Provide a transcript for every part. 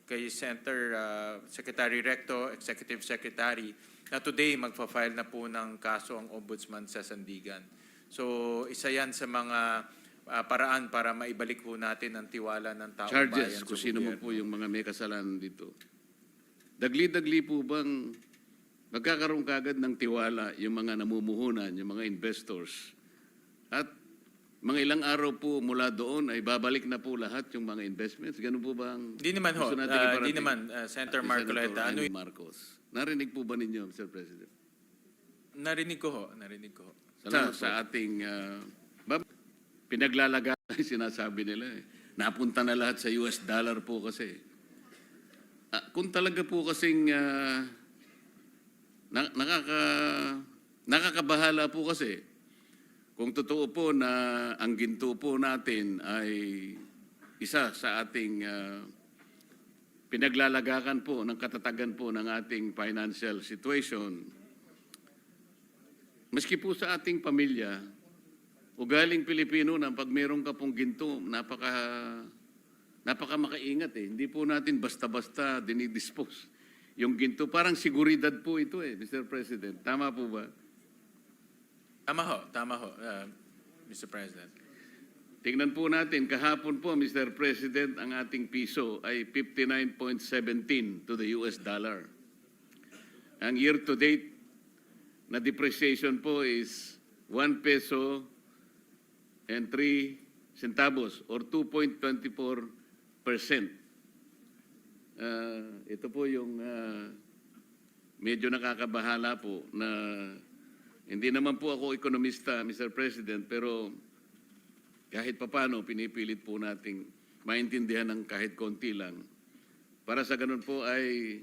kay Secretary Recto, Executive Secretary, na today magpa-file na po ng kaso ang Ombudsman sa Sandigan. So isa yan sa mga paraan para maibalik po natin ang tiwala ng taong bayan Charges, sa kung sino mo gobyerno. po yung mga may kasalanan dito. Dagli-dagli po bang magkakaroon kagad ng tiwala yung mga namumuhunan, yung mga investors? At mga ilang araw po mula doon ay babalik na po lahat yung mga investments? Ganun po ba ang Hindi naman ho, gusto natin hindi iparating? naman, Senator Marcoleta. Senator Ano Amy Marcos. Narinig po ba ninyo, Mr. President? narinig ko ho, narinig ko ho. Salamat sa ating pinaglalaga sinasabi nila eh. Napunta na lahat sa US dollar po kasi. Kung talaga po kasing nakakabahala po kasi kung totoo po na ang ginto po natin ay isa sa ating pinaglalagakan po ng katatagan po ng ating financial situation, maski po sa ating pamilya, ugaling Pilipino na pag meron ka pong ginto, napaka makaingat eh. Hindi po natin basta-basta dinidispose yung ginto. Parang seguridad po ito eh, Mr. President. Tama po ba? Tama ho, Mr. President. Tingnan po natin, kahapon po, Mr. President, ang ating piso ay 59.17 to the US dollar. Ang year-to-date na depreciation po is 1 peso and 3 centavos or 2.24%. Ito po yung medyo nakakabahala po na hindi naman po ako ekonomista, Mr. President, pero kahit papano pinipilit po nating maintindihan ng kahit konti lang. Para sa ganun po ay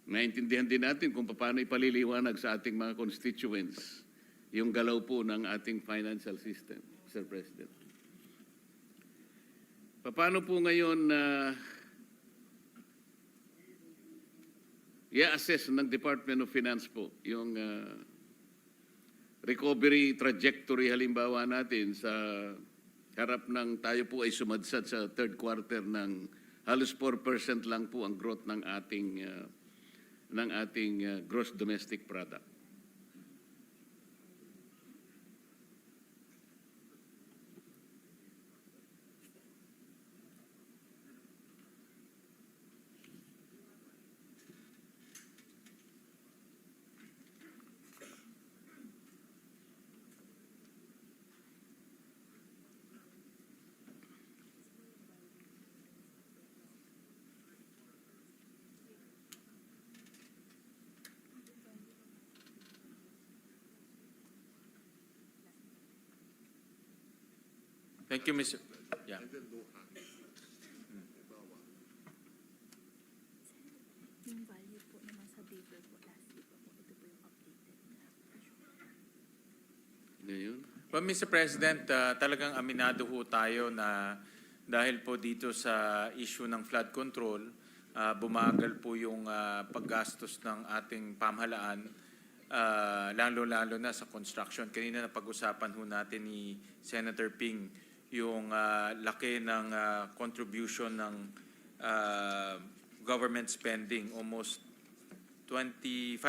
maintindihan din natin kung paano ipaliliwanag sa ating mga constituents yung galaw po ng ating financial system, Mr. President. Paano po ngayon i-assess ng Department of Finance po yung recovery trajectory halimbawa natin sa harap ng tayo po ay sumadsad sa third quarter ng halos 4% lang po ang growth ng ating gross domestic product. Thank you, Mr. Yeah. Yung value po naman sa paper po last week po, ito po yung updated na Ngayon? Well, Mr. President, talagang aminado ho tayo na dahil po dito sa issue ng flood control, bumagal po yung paggastos ng ating pamahalaan, lalo-lalo na sa construction. Kanina na pag-usapan ho natin ni Senator Ping yung laki ng contribution ng government spending, almost 25%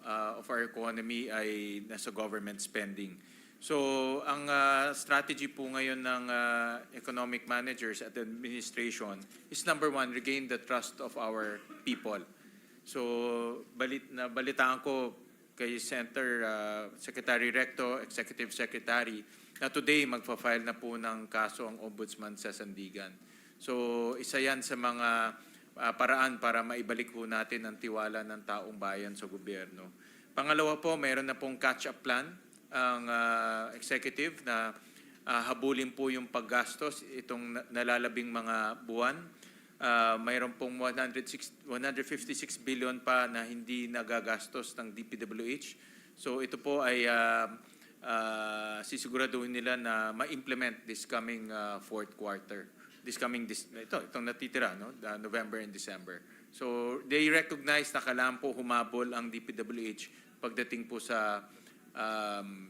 of our economy ay nasa government spending. So ang strategy po ngayon ng economic managers at administration is number one, regain the trust of our people. So balitaan ko kay Secretary Recto, Executive Secretary, na today magpa-file na po ng kaso ang Ombudsman sa Sandigan. So isa yan sa mga paraan para maibalik po natin ang tiwala ng taong bayan sa gobyerno. Pangalawa po, mayroon na pong catch-up plan ang executive na habulin po yung paggastos itong nalalabing mga buwan. Mayroon pong 156 billion pa na hindi nagagastos ng DPWH. So ito po ay sisiguraduhin nila na ma-implement this coming fourth quarter. Itong natitira, no? November and December. So they recognize na kailangan po humabol ang DPWH pagdating po sa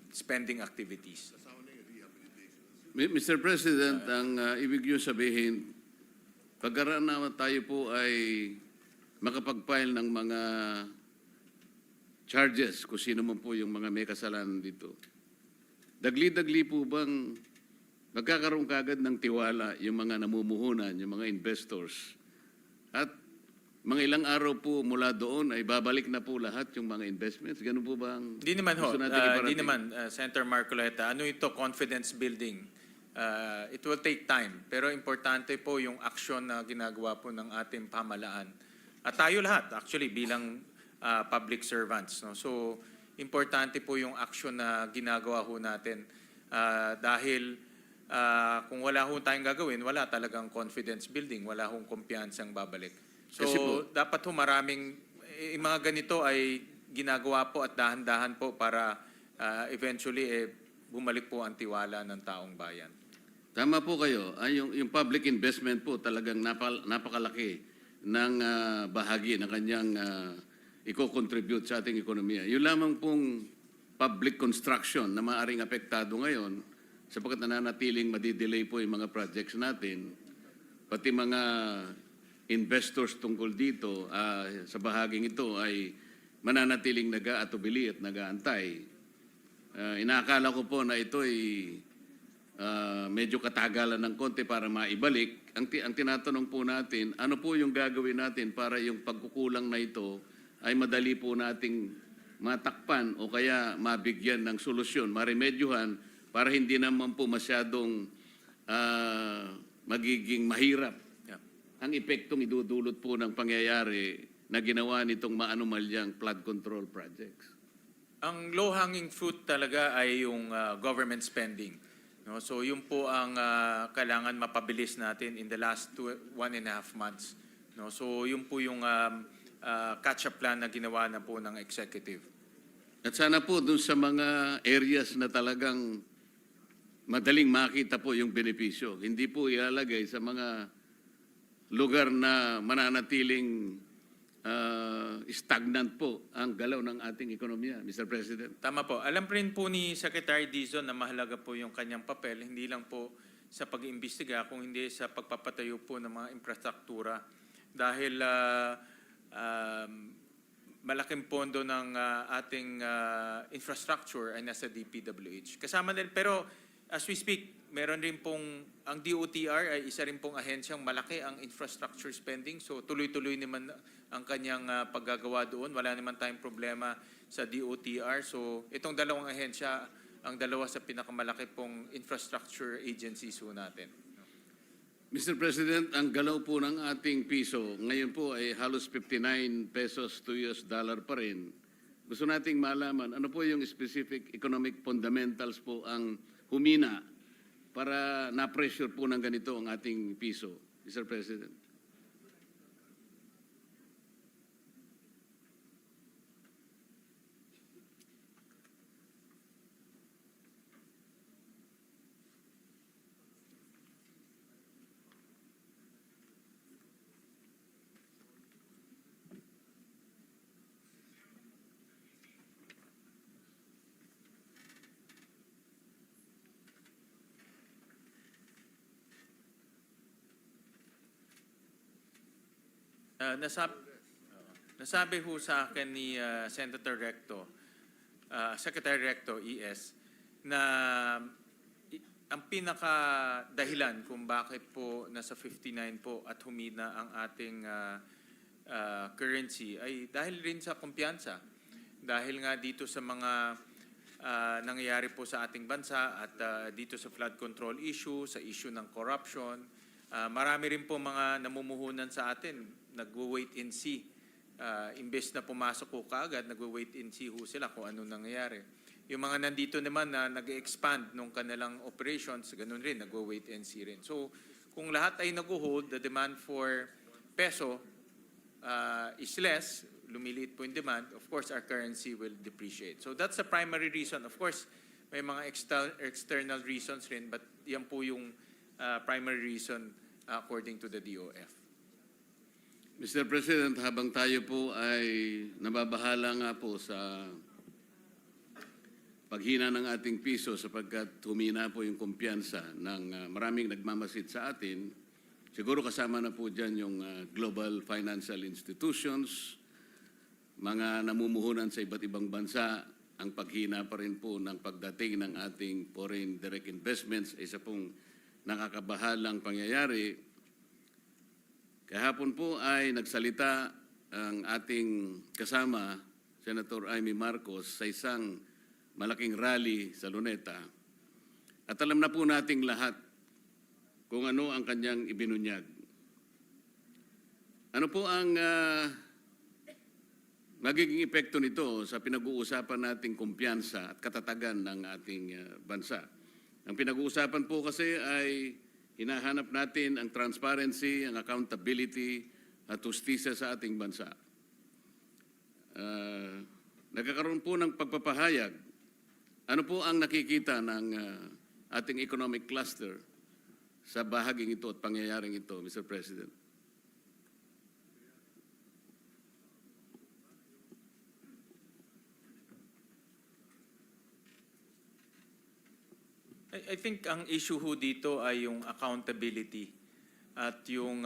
spending activities. Mr. President, ang ibig niyo sabihin, pagkaraan na tayo po ay makapag-file ng mga charges kung sino man po yung mga may kasalanan dito, dagli-dagli po bang magkakaroon kagad ng tiwala yung mga namumuhunan, yung mga investors, at mga ilang araw po mula doon ay babalik na po lahat yung mga investments? Ganun po ba ang Hindi naman ho, gusto natin hindi iparating? naman, Senator Marcoleta. Ano ito, confidence building? It will take time, pero importante po yung aksyon na ginagawa po ng ating pamahalaan. At tayo lahat, actually, bilang public servants. No? So, importante po yung aksyon na ginagawa ho natin. Dahil kung wala ho tayong gagawin, wala talagang confidence building, wala hong kumpiyansang babalik. So, Kasi po, dapat ho maraming, yung mga ganito ay ginagawa po at dahan-dahan po para eventually bumalik po ang tiwala ng taong bayan. tama po kayo. Yung public investment po talagang napakalaki ng bahagi na kanyang i-contribute sa ating ekonomiya. Yung lamang pong public construction na maaaring apektado ngayon sapagkat nananatiling madidelay po yung mga projects natin, pati mga investors tungkol dito sa bahaging ito ay mananatiling nag-aatubili at nag-aantay. Inaakala ko po na ito ay medyo katagalan ng konti para maibalik. Ang tinatanong po natin, ano po yung gagawin natin para yung pagkukulang na ito ay madali po nating matakpan o kaya mabigyan ng solusyon, maremedyohan para hindi naman po masyadong magiging mahirap ang epektong idudulot po ng pangyayari na ginawa nitong maanumalyang flood control projects. Ang low-hanging fruit talaga ay yung government spending. No? So yun po ang kailangan mapabilis natin in the last 1.5 months. No? So yun po yung catch-up plan na ginawa na po ng executive. At sana po dun sa mga areas na talagang madaling makita po yung benepisyo. Hindi po ilalagay sa mga lugar na mananatiling stagnant po ang galaw ng ating ekonomiya, Mr. President. Tama po. Alam rin po ni Secretary Dizon na mahalaga po yung kanyang papel, hindi lang po sa pag-iimbestiga, kung hindi sa pagpapatayo po ng mga infrastruktura. Dahil malaking pondo ng ating infrastructure ay nasa DPWH. Kasama din, pero as we speak, meron rin pong, ang DOTR ay isa rin pong ahensyang malaki ang infrastructure spending. So tuloy-tuloy naman ang kanyang paggagawa doon. Wala naman tayong problema sa DOTR. So itong dalawang ahensya, ang dalawa sa pinakamalaki pong infrastructure agencies po natin. Mr. President, ang galaw po ng ating piso ngayon po ay halos 59 pesos to US dollar pa rin. Gusto nating malaman ano po yung specific economic fundamentals po ang humina para na-pressure po ng ganito ang ating piso, Mr. President. Nasabi ho sa akin ni Senator Recto, Secretary Recto, ES, na ang pinaka-dahilan kung bakit po nasa 59 po at humina ang ating currency ay dahil rin sa kumpiyansa. Dahil nga dito sa mga nangyayari po sa ating bansa at dito sa flood control issue, sa issue ng corruption, marami rin po mga namumuhunan sa atin, nagwo-wait and see. Imbes na pumasok ko kaagad, nagwo-wait and see ho sila kung ano nangyayari. Yung mga nandito naman na nag-expand nung kanilang operations, ganun rin, nagwo-wait and see rin. So, kung lahat ay nag-hold, the demand for peso is less, lumiliit po yung demand, of course, our currency will depreciate. So, that's the primary reason. Of course, may mga external reasons rin, but yan po yung primary reason according to the DOF. Mr. President, habang tayo po ay nababahala nga po sa paghina ng ating piso sapagkat humina po yung kumpiyansa ng maraming nagmamasid sa atin, Siguro kasama na po dyan yung global financial institutions, mga namumuhunan sa iba't ibang bansa, ang paghina pa rin po ng pagdating ng ating foreign direct investments, isa pong nakakabahalang pangyayari. Kahapon po ay nagsalita ang ating kasama, Senator Amy Marcos, sa isang malaking rally sa Luneta. At alam na po nating lahat kung ano ang kanyang ibinunyag. Ano po ang magiging epekto nito sa pinag-uusapan nating kumpiyansa at katatagan ng ating bansa? Ang pinag-uusapan po kasi ay hinahanap natin ang transparency, ang accountability at justisya sa ating bansa. Nagkakaroon po ng pagpapahayag. Ano po ang nakikita ng ating economic cluster sa bahaging ito at pangyayaring ito, Mr. President? I think ang issue ho dito ay yung accountability at yung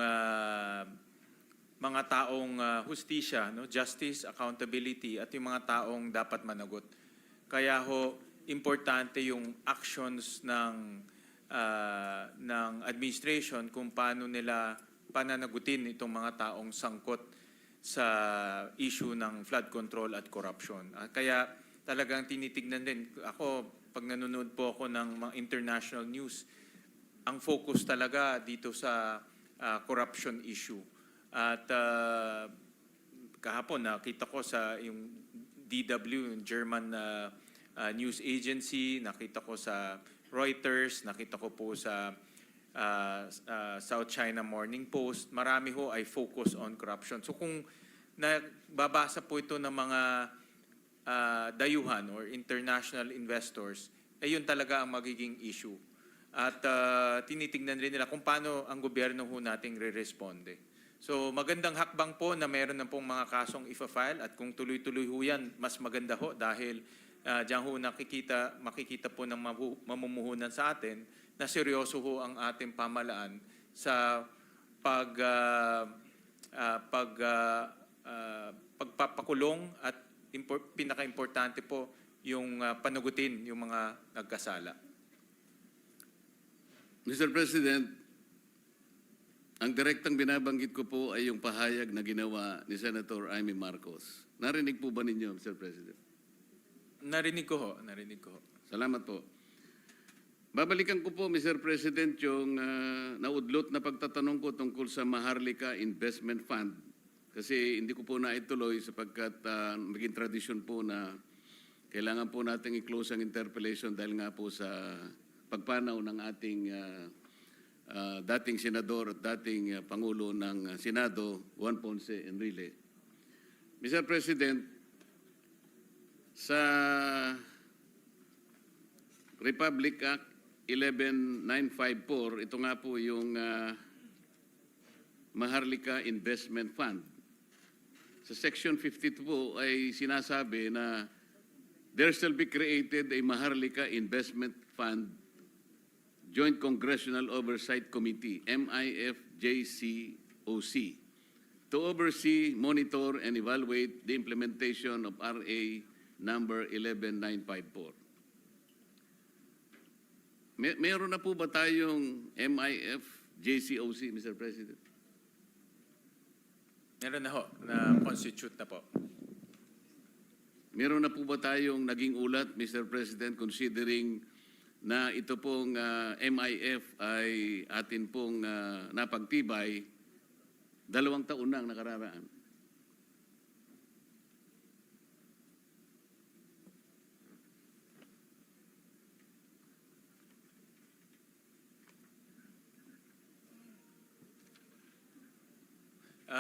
mga taong hustisya, no? Justice, accountability, at yung mga taong dapat managot. Kaya ho, importante yung actions ng administration kung paano nila pananagutin itong mga taong sangkot sa issue ng flood control at corruption. Kaya talagang tinitignan din. Ako, pag nanonood po ako ng mga international news, ang focus talaga dito sa corruption issue. At kahapon nakita ko sa yung DW, yung German news agency, nakita ko sa Reuters, nakita ko po sa South China Morning Post, marami ho ay focus on corruption. So kung nababasa po ito ng mga dayuhan or international investors, yun talaga ang magiging issue. At tinitingnan rin nila kung paano ang gobyerno ho nating re-responde. So magandang hakbang po na meron na pong mga kasong ifa-file at kung tuloy-tuloy ho yan, mas maganda ho dahil diyan ho makikita po ng mamumuhunan sa atin na seryoso ho ang ating pamalaan sa pagpapakulong at pinaka-importante po yung panagutin yung mga nagkasala. Mr. President, ang direktang binabanggit ko po ay yung pahayag na ginawa ni Senator Amy Marcos. Narinig po ba ninyo, Mr. President? Narinig ko ho, narinig ko ho. Salamat po. Babalikan ko po, Mr. President, yung naudlot na pagtatanong ko tungkol sa Maharlika Investment Fund. Kasi hindi ko po naituloy sapagkat maging tradisyon po na kailangan po nating i-close ang interpellation dahil nga po sa pagpanaw ng ating dating senador at dating Pangulo ng Senado, Juan Ponce Enrile. Mr. President, sa Republic Act 11954, ito nga po yung Maharlika Investment Fund. Sa Section 52 po ay sinasabi na there shall be created a Maharlika Investment Fund Joint Congressional Oversight Committee, MIFJCOC, to oversee, monitor, and evaluate the implementation of RA number 11954. Meron na po ba tayong MIFJCOC, Mr. President? Meron na ho, na constitute na po. Meron na po ba tayong naging ulat, Mr. President, considering na ito pong MIF ay atin pong napagtibay 2 taon na ang nakararaan?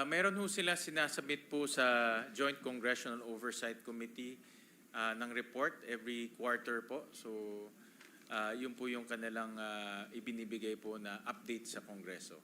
Meron ho sila sinasabit po sa Joint Congressional Oversight Committee ng report every quarter po. So, yun po yung kanilang ibinibigay po na update sa Kongreso.